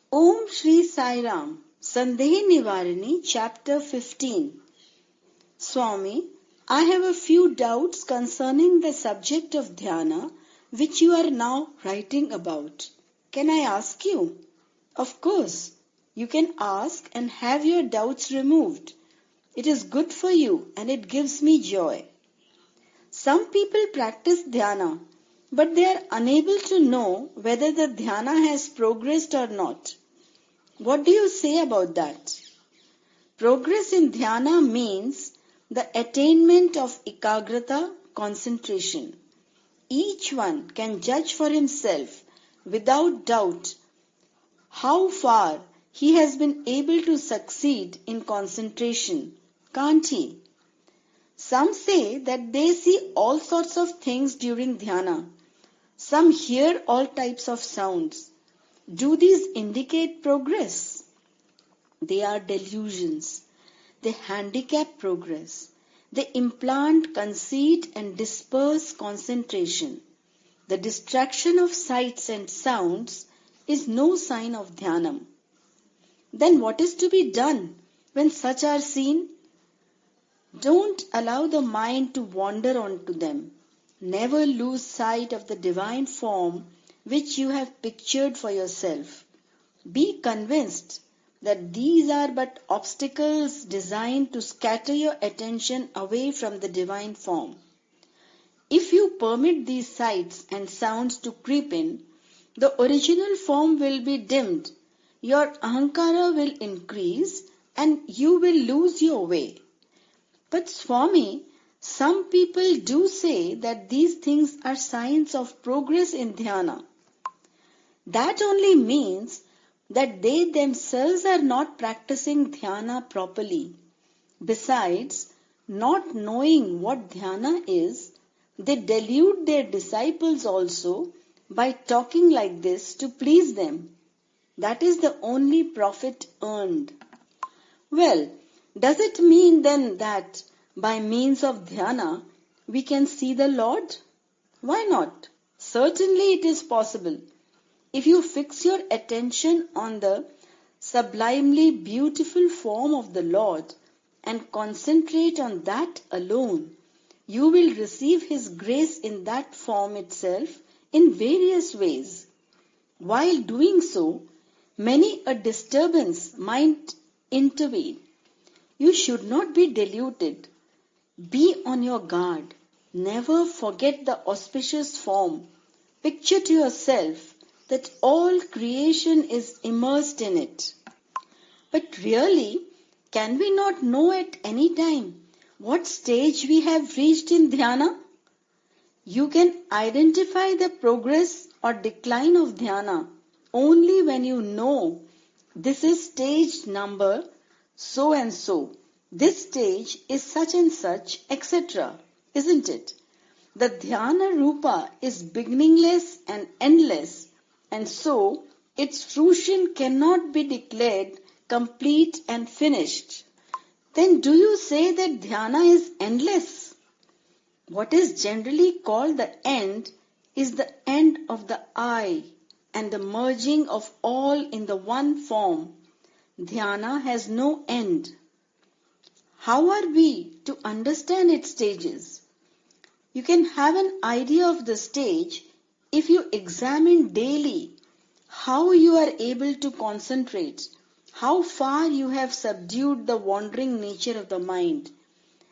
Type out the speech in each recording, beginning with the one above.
Om Shri Sai Ram, Sandeha Nivarini, Chapter 15. Swami, I have a few doubts concerning the subject of dhyana which you are now writing about. Can I ask you? Of course, you can ask and have your doubts removed. It is good for you and it gives me joy. Some people practice dhyana, but they are unable to know whether the dhyana has progressed or not. What do you say about that? Progress in dhyana means the attainment of ekagrata, concentration. Each one can judge for himself without doubt how far he has been able to succeed in concentration, can't he? Some say that they see all sorts of things during dhyana. Some hear all types of sounds. Do these indicate progress? They are delusions. They handicap progress. They implant conceit and disperse concentration. The distraction of sights and sounds is no sign of dhyanam. Then what is to be done when such are seen? Don't allow the mind to wander onto them. Never lose sight of the divine form which you have pictured for yourself. Be convinced that these are but obstacles designed to scatter your attention away from the divine form. If you permit these sights and sounds to creep in, the original form will be dimmed, your ahankara will increase, and you will lose your way. But Swami, some people do say that these things are signs of progress in dhyana. That only means that they themselves are not practicing dhyana properly. Besides, not knowing what dhyana is, they delude their disciples also by talking like this to please them. That is the only profit earned. Well, does it mean then that by means of dhyana we can see the Lord? Why not? Certainly it is possible. If you fix your attention on the sublimely beautiful form of the Lord and concentrate on that alone, you will receive His grace in that form itself in various ways. While doing so, many a disturbance might intervene. You should not be deluded. Be on your guard. Never forget the auspicious form. Picture to yourself that all creation is immersed in it. But really, can we not know at any time what stage we have reached in dhyana? You can identify the progress or decline of dhyana only when you know this is stage number so and so. This stage is such and such, etc. Isn't it? The dhyana rupa is beginningless and endless, and so its fruition cannot be declared complete and finished. Then do you say that dhyana is endless? What is generally called the end is the end of the I and the merging of all in the one form. Dhyana has no end. How are we to understand its stages? You can have an idea of the stage if you examine daily how you are able to concentrate, how far you have subdued the wandering nature of the mind,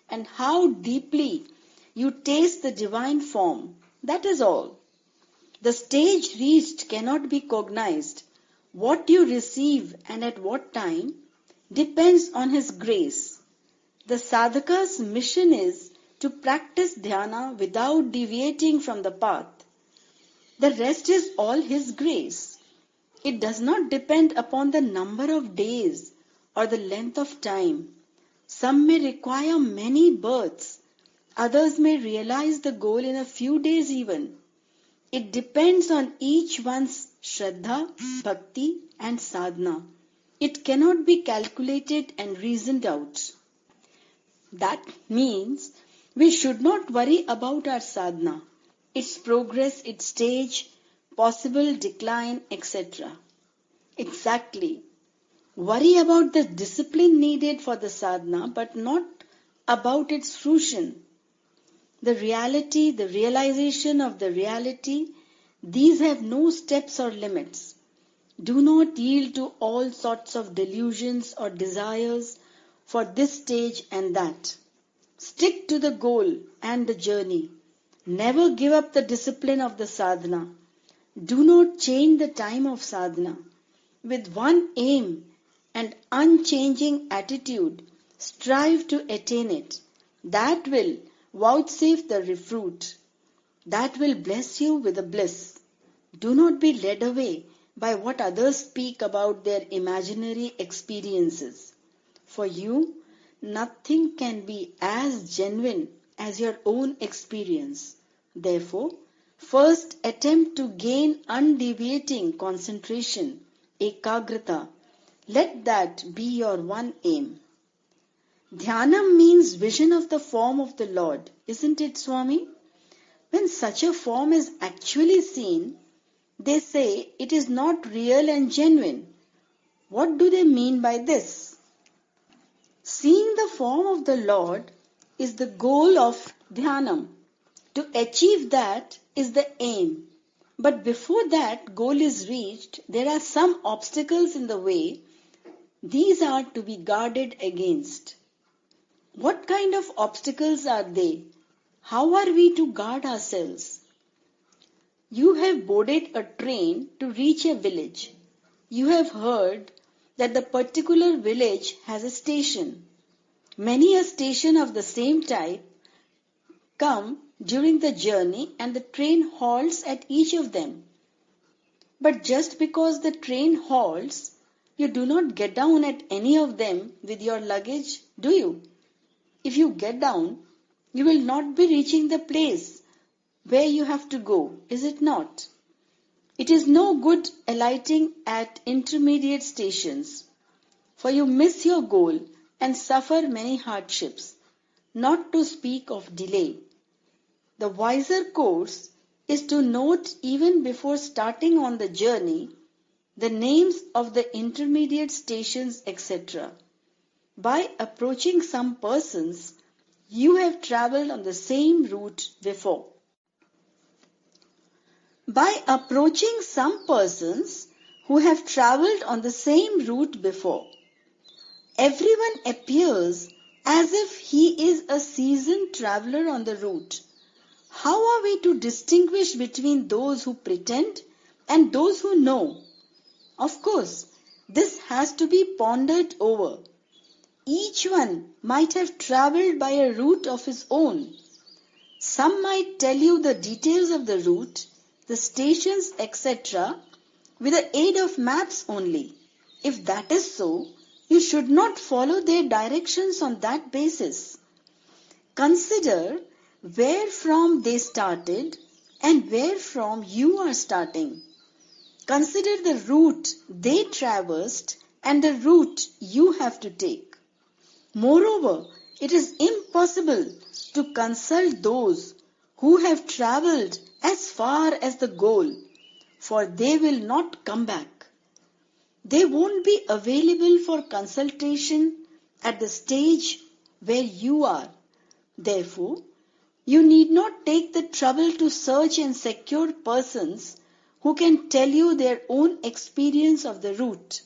and how deeply you taste the divine form. That is all. The stage reached cannot be cognized. What you receive and at what time depends on His grace. The sadhaka's mission is to practice dhyana without deviating from the path. The rest is all His grace. It does not depend upon the number of days or the length of time. Some may require many births. Others may realize the goal in a few days even. It depends on each one's shraddha, bhakti and sadhana. It cannot be calculated and reasoned out. That means we should not worry about our sadhana, its progress, its stage, possible decline, etc. Exactly. Worry about the discipline needed for the sadhana, but not about its fruition. The reality, the realization of the reality, these have no steps or limits. Do not yield to all sorts of delusions or desires for this stage and that. Stick to the goal and the journey. Never give up the discipline of the sadhana. Do not change the time of sadhana. With one aim and unchanging attitude, strive to attain it. That will vouchsafe the fruit. That will bless you with a bliss. Do not be led away by what others speak about their imaginary experiences. For you, nothing can be as genuine as your own experience. Therefore, first attempt to gain undeviating concentration, ekagrata. Let that be your one aim. Dhyanam means vision of the form of the Lord, isn't it, Swami? When such a form is actually seen, they say it is not real and genuine. What do they mean by this? Seeing the form of the Lord is the goal of Dhyanam. To achieve that is the aim. But before that goal is reached, there are some obstacles in the way. These are to be guarded against. What kind of obstacles are they? How are we to guard ourselves? You have boarded a train to reach a village. You have heard that the particular village has a station. Many a station of the same type come during the journey and the train halts at each of them. But just because the train halts, you do not get down at any of them with your luggage, do you? If you get down, you will not be reaching the place where you have to go, is it not? It is no good alighting at intermediate stations, for you miss your goal and suffer many hardships, not to speak of delay. The wiser course is to note even before starting on the journey the names of the intermediate stations, etc. By approaching some persons, you have travelled on the same route before. By approaching some persons who have travelled on the same route before, everyone appears as if he is a seasoned traveller on the route. How are we to distinguish between those who pretend and those who know? Of course, this has to be pondered over. Each one might have travelled by a route of his own. Some might tell you the details of the route, the stations, etc., with the aid of maps only. If that is so, you should not follow their directions on that basis. Consider where from they started and where from you are starting. Consider the route they traversed and the route you have to take. Moreover, it is impossible to consult those who have travelled as far as the goal, for they will not come back. They won't be available for consultation at the stage where you are. Therefore, you need not take the trouble to search and secure persons who can tell you their own experience of the route.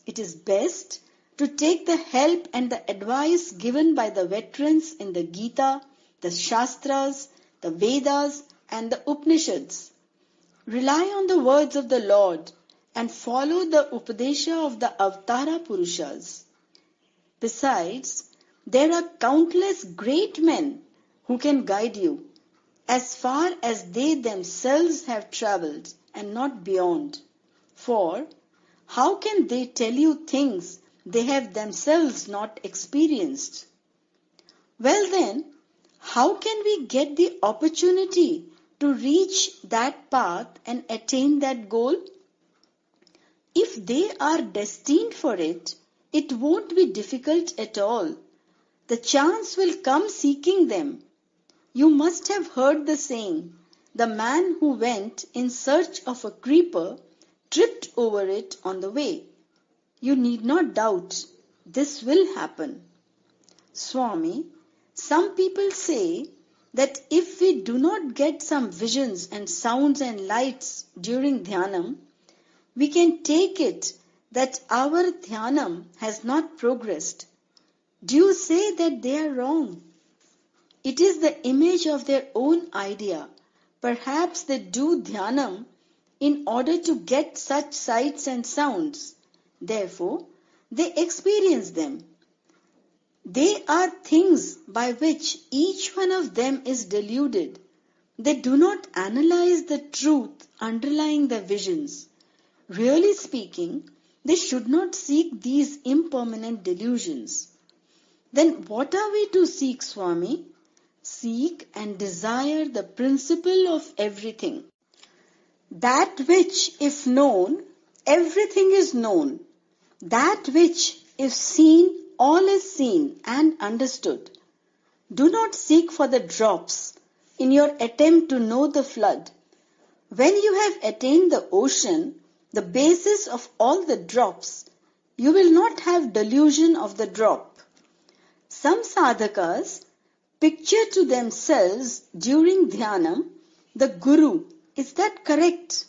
It is best to take the help and the advice given by the veterans in the Gita, the Shastras, the Vedas and the Upanishads. Rely on the words of the Lord and follow the Upadesha of the Avatara Purushas. Besides, there are countless great men who can guide you as far as they themselves have travelled and not beyond. For how can they tell you things they have themselves not experienced? Well then, how can we get the opportunity to reach that path and attain that goal? If they are destined for it, it won't be difficult at all. The chance will come seeking them. You must have heard the saying, the man who went in search of a creeper tripped over it on the way. You need not doubt. This will happen. Swami, some people say that if we do not get some visions and sounds and lights during dhyanam, we can take it that our dhyanam has not progressed. Do you say that they are wrong? It is the image of their own idea. Perhaps they do dhyanam in order to get such sights and sounds. Therefore, they experience them. They are things by which each one of them is deluded. They do not analyze the truth underlying the visions. Really speaking, they should not seek these impermanent delusions. Then what are we to seek, Swami? Seek and desire the principle of everything. That which, if known, everything is known. That which, if seen, all is seen and understood. Do not seek for the drops in your attempt to know the flood. When you have attained the ocean, the basis of all the drops, you will not have delusion of the drop. Some sadhakas picture to themselves during dhyanam the Guru. Is that correct?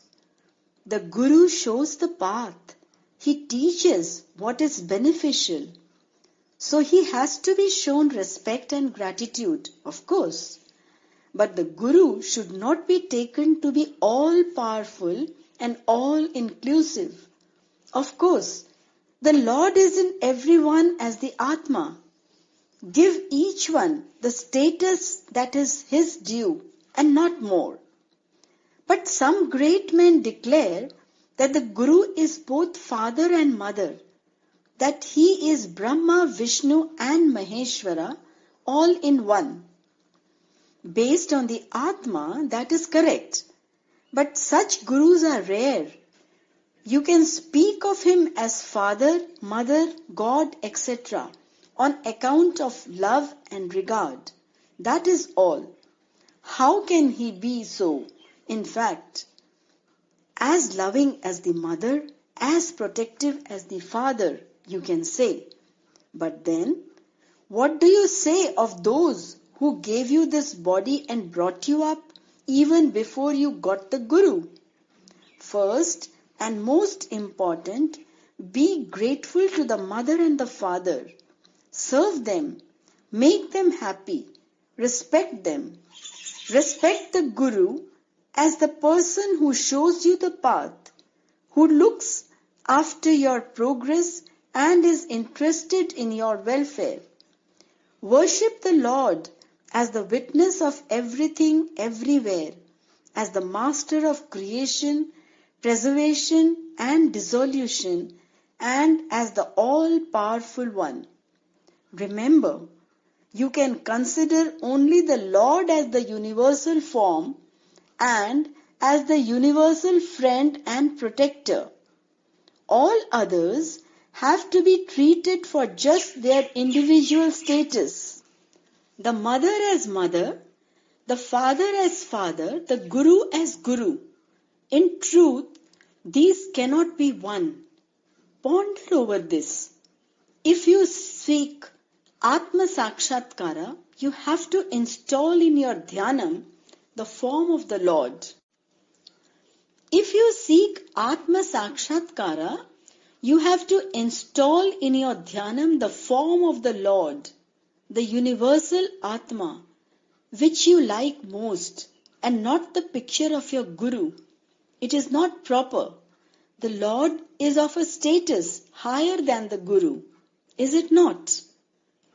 The Guru shows the path. He teaches what is beneficial. So he has to be shown respect and gratitude, of course. But the Guru should not be taken to be all-powerful and all-inclusive. Of course, the Lord is in everyone as the Atma. Give each one the status that is his due and not more. But some great men declare that the Guru is both father and mother, that he is Brahma, Vishnu and Maheshwara all in one. Based on the Atma, that is correct. But such Gurus are rare. You can speak of him as father, mother, God, etc. on account of love and regard. That is all. How can he be so? In fact, as loving as the mother, as protective as the father, you can say. But then, what do you say of those who gave you this body and brought you up even before you got the Guru? First and most important, be grateful to the mother and the father. Serve them, make them happy, respect them. Respect the Guru as the person who shows you the path, who looks after your progress and is interested in your welfare. Worship the Lord as the witness of everything everywhere, as the master of creation, preservation and dissolution, and as the all-powerful one. Remember, you can consider only the Lord as the universal form and as the universal friend and protector. All others have to be treated for just their individual status. The mother as mother, the father as father, the Guru as Guru. In truth, these cannot be one. Ponder over this. If you seek Atma Sakshatkara, you have to install in your dhyanam the form of the Lord. If you seek Atma Sakshatkara, you have to install in your dhyanam the form of the Lord, the universal Atma, which you like most, and not the picture of your Guru. It is not proper. The Lord is of a status higher than the Guru, is it not?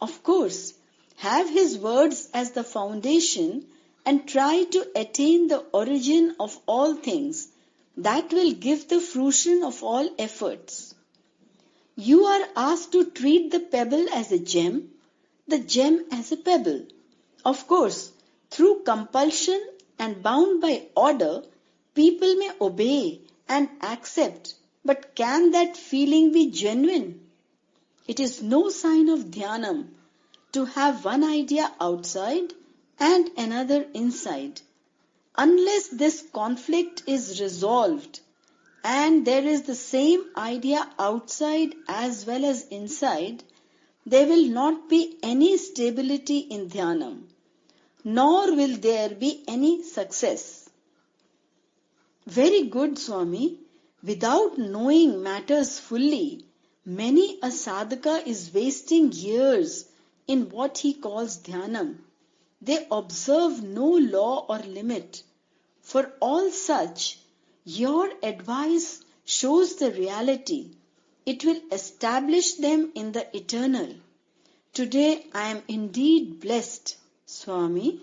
Of course, have his words as the foundation and try to attain the origin of all things. That will give the fruition of all efforts. You are asked to treat the pebble as a gem, the gem as a pebble. Of course, through compulsion and bound by order, people may obey and accept, but can that feeling be genuine? It is no sign of dhyanam to have one idea outside and another inside. Unless this conflict is resolved and there is the same idea outside as well as inside, there will not be any stability in dhyanam, nor will there be any success. Very good, Swami. Without knowing matters fully, many a sadhaka is wasting years in what he calls dhyanam. They observe no law or limit. For all such, your advice shows the reality. It will establish them in the eternal. Today I am indeed blessed, Swami.